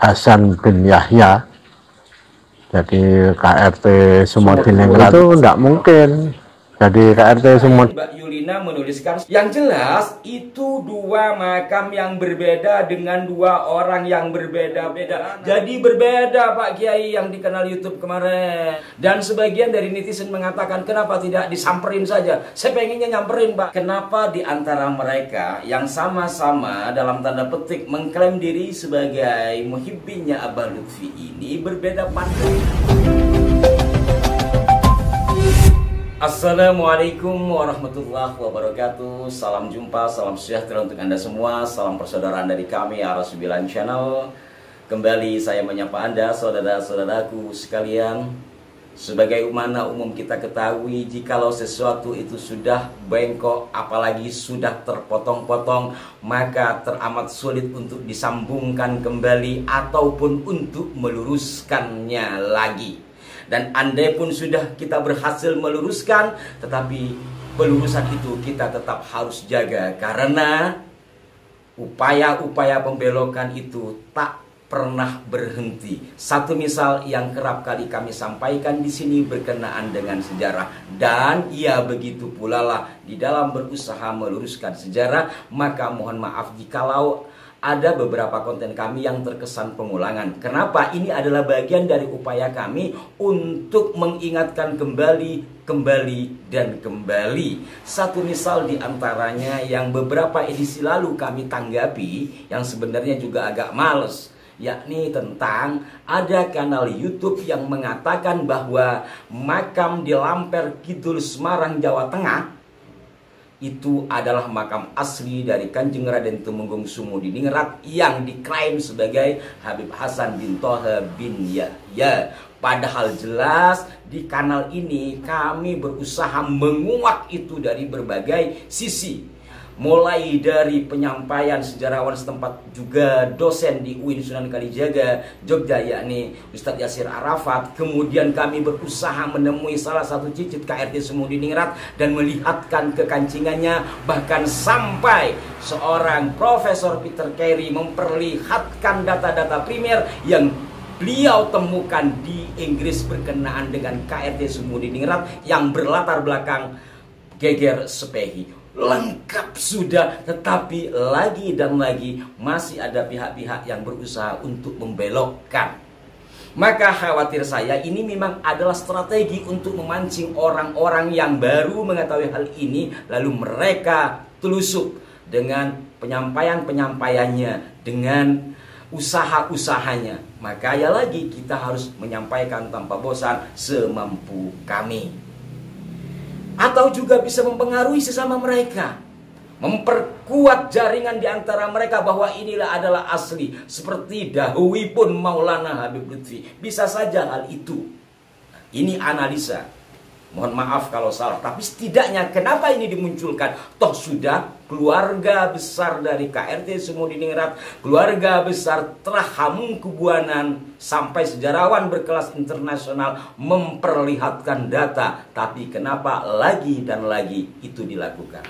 Hasan bin Yahya, jadi KRT Sumodiningrat itu tidak mungkin. Jadi KRT Sumod. Mbak Yulina menuliskan, yang jelas itu dua makam yang berbeda dengan dua orang yang berbeda-beda. Jadi berbeda Pak Kiai yang dikenal YouTube kemarin. Dan sebagian dari netizen mengatakan, kenapa tidak disamperin saja? Saya pengennya nyamperin Pak. Kenapa di antara mereka yang sama-sama dalam tanda petik mengklaim diri sebagai muhibbinnya Abah Lutfi ini berbeda pandangan? Assalamualaikum warahmatullahi wabarakatuh. Salam jumpa, salam sejahtera untuk Anda semua. Salam persaudaraan dari kami Ar9 Channel. Kembali saya menyapa Anda, saudara-saudaraku sekalian. Sebagai mana umum kita ketahui, jikalau sesuatu itu sudah bengkok, apalagi sudah terpotong-potong, maka teramat sulit untuk disambungkan kembali ataupun untuk meluruskannya lagi. Dan andai pun sudah kita berhasil meluruskan, tetapi pelurusan itu kita tetap harus jaga, karena upaya-upaya pembelokan itu tak pernah berhenti. Satu misal yang kerap kali kami sampaikan di sini berkenaan dengan sejarah, dan ia begitu pula lah di dalam berusaha meluruskan sejarah. Maka mohon maaf jikalau ada beberapa konten kami yang terkesan pengulangan. Kenapa? Ini adalah bagian dari upaya kami untuk mengingatkan kembali, dan kembali. Satu misal diantaranya yang beberapa edisi lalu kami tanggapi, yang sebenarnya juga agak males, yakni tentang ada kanal YouTube yang mengatakan bahwa makam di Lamper Kidul Semarang, Jawa Tengah itu adalah makam asli dari Kanjeng Raden Tumenggung Sumodiningrat yang diklaim sebagai Habib Hasan bin Toha bin Yahya. Padahal jelas di kanal ini kami berusaha menguak itu dari berbagai sisi. Mulai dari penyampaian sejarawan setempat, juga dosen di UIN Sunan Kalijaga, Jogja, yakni Ustadz Yasir Arafat. Kemudian kami berusaha menemui salah satu cicit KRT Sumodiningrat dan melihatkan kekancingannya. Bahkan sampai seorang Profesor Peter Carey memperlihatkan data-data primer yang beliau temukan di Inggris berkenaan dengan KRT Sumodiningrat yang berlatar belakang geger Sepehi. Lengkap sudah, tetapi lagi dan lagi masih ada pihak-pihak yang berusaha untuk membelokkan. Maka khawatir saya ini memang adalah strategi untuk memancing orang-orang yang baru mengetahui hal ini, lalu mereka telusuk dengan penyampaian-penyampaiannya, dengan usaha-usahanya. Maka ya lagi kita harus menyampaikan tanpa bosan semampu kami. Atau juga bisa mempengaruhi sesama mereka, memperkuat jaringan di antara mereka bahwa inilah adalah asli, seperti dahuluipun Maulana Habib Lutfi. Bisa saja hal itu. Ini analisa. Mohon maaf kalau salah, tapi setidaknya kenapa ini dimunculkan? Toh sudah keluarga besar dari KRT Sumodiningrat, keluarga besar Trahamung Kubuanan, sampai sejarawan berkelas internasional memperlihatkan data. Tapi kenapa lagi dan lagi itu dilakukan?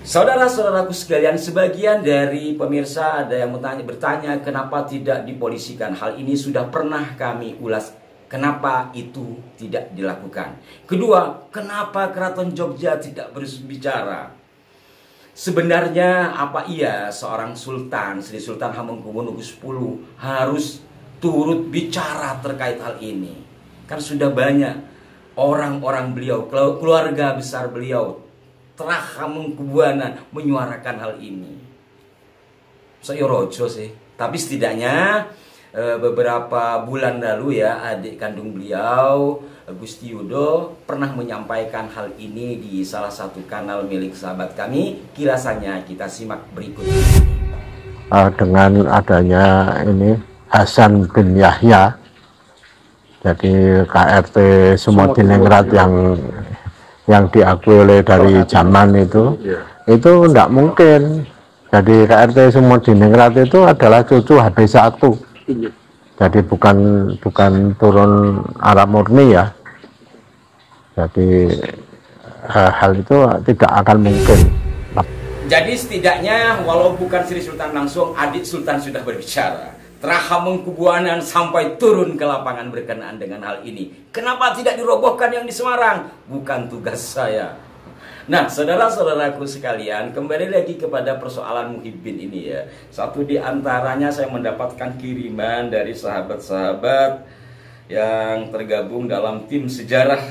Saudara-saudaraku sekalian, sebagian dari pemirsa ada yang bertanya kenapa tidak dipolisikan. Hal ini sudah pernah kami ulas. Kenapa itu tidak dilakukan? Kedua, kenapa Keraton Jogja tidak berbicara? Sebenarnya apa iya seorang sultan, Sri Sultan Hamengkubuwono X harus turut bicara terkait hal ini? Kan sudah banyak orang-orang beliau, keluarga besar beliau, Trah Hamengkubuwono menyuarakan hal ini. Saya rojo sih, tapi setidaknya beberapa bulan lalu ya, adik kandung beliau Gusti Yudo pernah menyampaikan hal ini di salah satu kanal milik sahabat kami. Kilasannya kita simak berikut. Dengan adanya ini Hasan bin Yahya, jadi KRT Sumodiningrat yang diakui oleh dari zaman itu tidak mungkin. Jadi KRT Sumodiningrat itu adalah cucu Habib 1. Jadi bukan turun Arab murni ya. Jadi hal itu tidak akan mungkin. Jadi setidaknya walau bukan Sri Sultan langsung, adik Sultan sudah berbicara. Terahameng Kubuanan sampai turun ke lapangan berkenaan dengan hal ini. Kenapa tidak dirobohkan yang di Semarang? Bukan tugas saya. Nah, saudara-saudaraku sekalian, kembali lagi kepada persoalan Muhyiddin ini ya. Satu di antaranya saya mendapatkan kiriman dari sahabat-sahabat yang tergabung dalam tim sejarah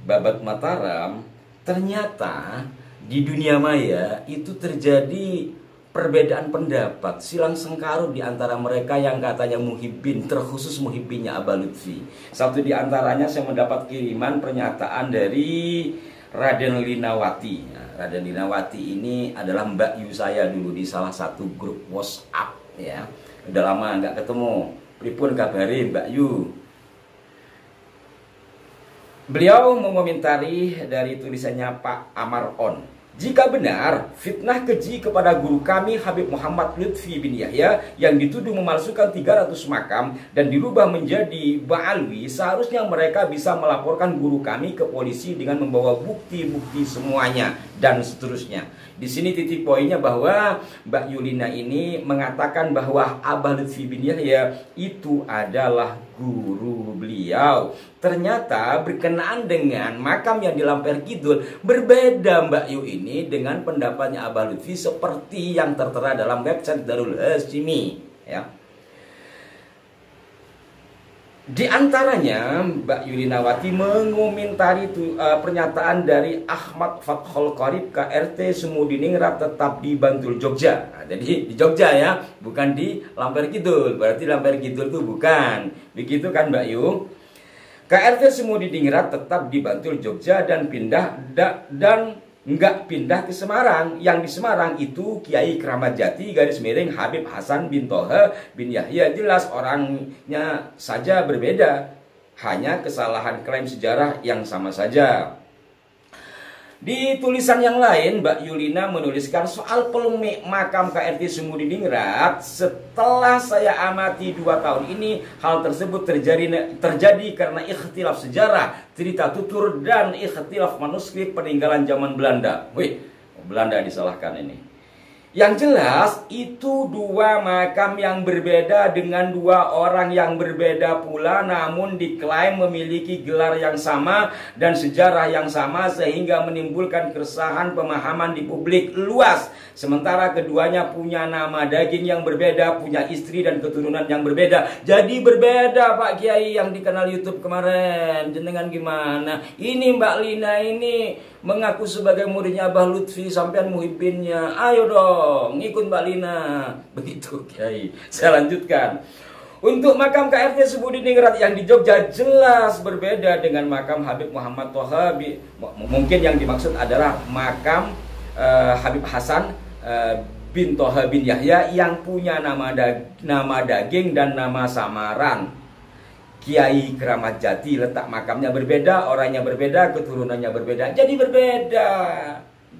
Babat Mataram. Ternyata di dunia maya itu terjadi perbedaan pendapat, silang sengkarut di antara mereka yang katanya Muhyiddin, terkhusus Muhyiddinnya Abah Lutfi. Satu di antaranya saya mendapat kiriman pernyataan dari Raden Linawati. Nah, Raden Linawati ini adalah Mbak Yu saya dulu di salah satu grup WhatsApp ya. Udah lama nggak ketemu. Pripun kabari Mbak Yu? Beliau mengomentari dari tulisannya Pak Amar On. Jika benar fitnah keji kepada guru kami Habib Muhammad Lutfi bin Yahya yang dituduh memalsukan 300 makam dan dirubah menjadi Ba'alwi, seharusnya mereka bisa melaporkan guru kami ke polisi dengan membawa bukti-bukti semuanya dan seterusnya. Di sini titik poinnya bahwa Mbak Yulina ini mengatakan bahwa Abah Lutfi bin Yahya itu adalah guru beliau. Ternyata berkenaan dengan makam yang di Lamper Kidul, berbeda Mbak Yu ini dengan pendapatnya Abah Lutfi seperti yang tertera dalam website Darul Hashimi ya. Di antaranya Mbak Yulinawati mengomentari pernyataan dari Ahmad Fathul Qarib KRT Semudiningrat tetap di Bantul Jogja. Nah, jadi di Jogja ya, bukan di Lamper Kidul. Berarti Lamper Kidul itu bukan. Begitu kan Mbak Yu? KRT Semudiningrat tetap di Bantul Jogja dan nggak pindah ke Semarang. Yang di Semarang itu Kiai Kramat Jati _ Habib Hasan bin Toha bin Yahya. Jelas orangnya saja berbeda, hanya kesalahan klaim sejarah yang sama saja. Di tulisan yang lain, Mbak Yulina menuliskan soal polemik makam KRT Semudiningrat. Setelah saya amati 2 tahun ini, hal tersebut terjadi karena ikhtilaf sejarah, cerita tutur, dan ikhtilaf manuskrip peninggalan zaman Belanda. Wih, Belanda disalahkan ini. Yang jelas itu 2 makam yang berbeda dengan 2 orang yang berbeda pula, namun diklaim memiliki gelar yang sama dan sejarah yang sama sehingga menimbulkan keresahan pemahaman di publik luas. Sementara keduanya punya nama daging yang berbeda, punya istri dan keturunan yang berbeda. Jadi berbeda Pak Kiai yang dikenal YouTube kemarin. Jenengan gimana? Ini Mbak Lina ini mengaku sebagai muridnya Abah Lutfi, sampean Muhyiddinnya. Ayo dong, ikut Mbak Lina. Begitu Kiai. Saya lanjutkan. Untuk makam KRT Semudiningrat yang di Jogja jelas berbeda dengan makam Habib Muhammad Toha. Mungkin yang dimaksud adalah makam Habib Hasan bin Toha bin Yahya yang punya nama daging dan nama samaran. Kiai Kramat Jati letak makamnya berbeda, orangnya berbeda, keturunannya berbeda. Jadi berbeda.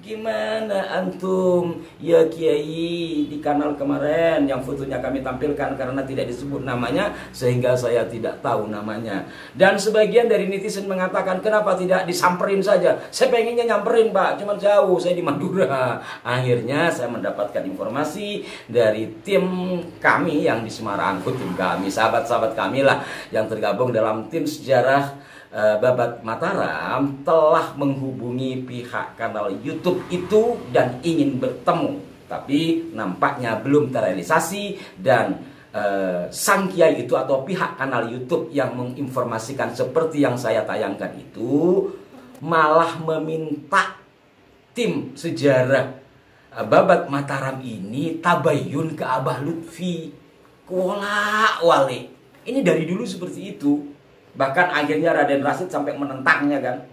Gimana antum ya Kiai di kanal kemarin yang fotonya kami tampilkan karena tidak disebut namanya sehingga saya tidak tahu namanya. Dan sebagian dari netizen mengatakan kenapa tidak disamperin saja. Saya pengennya nyamperin Pak, cuman jauh, saya di Madura. Akhirnya saya mendapatkan informasi dari tim kami yang di Semarang, tim kami, sahabat-sahabat kami lah yang tergabung dalam tim sejarah Babat Mataram telah menghubungi pihak kanal YouTube itu dan ingin bertemu, tapi nampaknya belum terrealisasi. Dan sang kiai itu atau pihak kanal YouTube yang menginformasikan seperti yang saya tayangkan itu malah meminta tim sejarah Babat Mataram ini tabayun ke Abah Lutfi. Kuala wale. Ini dari dulu seperti itu. Bahkan akhirnya Raden Rasid sampai menentangnya kan.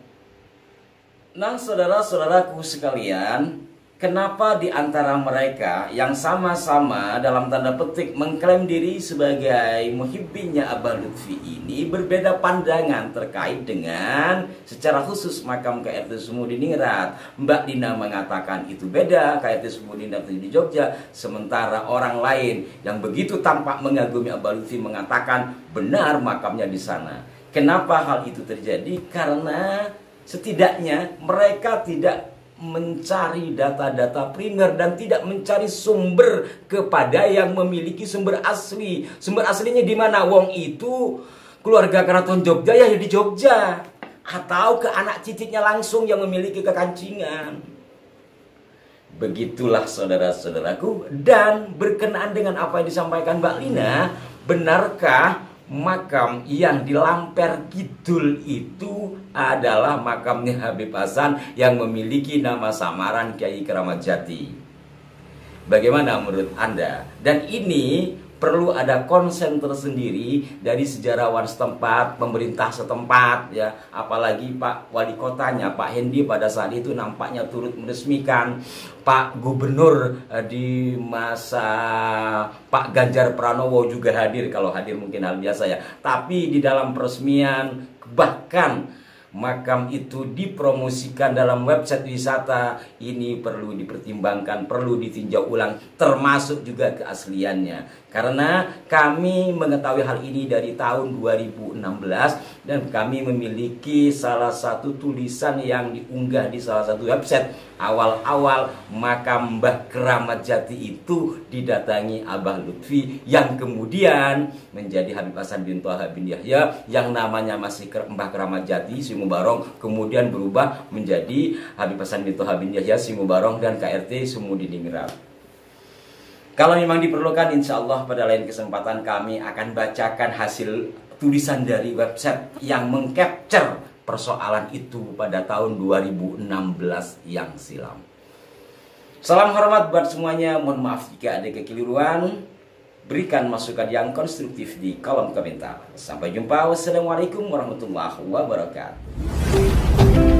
Nah saudara-saudaraku sekalian, kenapa di antara mereka yang sama-sama dalam tanda petik mengklaim diri sebagai muhibbinnya Abah Lutfi ini berbeda pandangan terkait dengan secara khusus makam KRT Semudiningrat? Mbak Dina mengatakan itu beda, KRT Semudiningrat di Jogja. Sementara orang lain yang begitu tampak mengagumi Abah Lutfi mengatakan benar makamnya di sana. Kenapa hal itu terjadi? Karena setidaknya mereka tidak mencari data-data primer dan tidak mencari sumber kepada yang memiliki sumber asli. Sumber aslinya di mana? Wong itu keluarga keraton Jogja ya di Jogja, atau ke anak cicitnya langsung yang memiliki kekancingan. Begitulah saudara-saudaraku. Dan berkenaan dengan apa yang disampaikan Mbak Lina, benarkah makam yang di Lamper Kidul itu adalah makamnya Habib Hasan yang memiliki nama samaran Kiai Keramat Jati? Bagaimana menurut Anda? Dan ini perlu ada konsen tersendiri dari sejarawan setempat, pemerintah setempat, ya, apalagi Pak Wali Kotanya, Pak Hendi pada saat itu nampaknya turut meresmikan. Pak Gubernur di masa Pak Ganjar Pranowo juga hadir, kalau hadir mungkin hal biasa ya. Tapi di dalam peresmian bahkan makam itu dipromosikan dalam website wisata, ini perlu dipertimbangkan, perlu ditinjau ulang, termasuk juga keasliannya. Karena kami mengetahui hal ini dari tahun 2016 dan kami memiliki salah satu tulisan yang diunggah di salah satu website awal-awal makam Mbah Keramat Jati itu didatangi Abah Lutfi yang kemudian menjadi Habib Hasan bin Thaha bin Yahya yang namanya masih Mbah Keramat Jati Simubarong, kemudian berubah menjadi Habib Hasan bin Thaha bin Yahya Simubarong dan KRT Sumudiningrat. Kalau memang diperlukan, insya Allah pada lain kesempatan kami akan bacakan hasil tulisan dari website yang mengcapture persoalan itu pada tahun 2016 yang silam. Salam hormat buat semuanya. Mohon maaf jika ada kekeliruan. Berikan masukan yang konstruktif di kolom komentar. Sampai jumpa. Wassalamualaikum warahmatullahi wabarakatuh.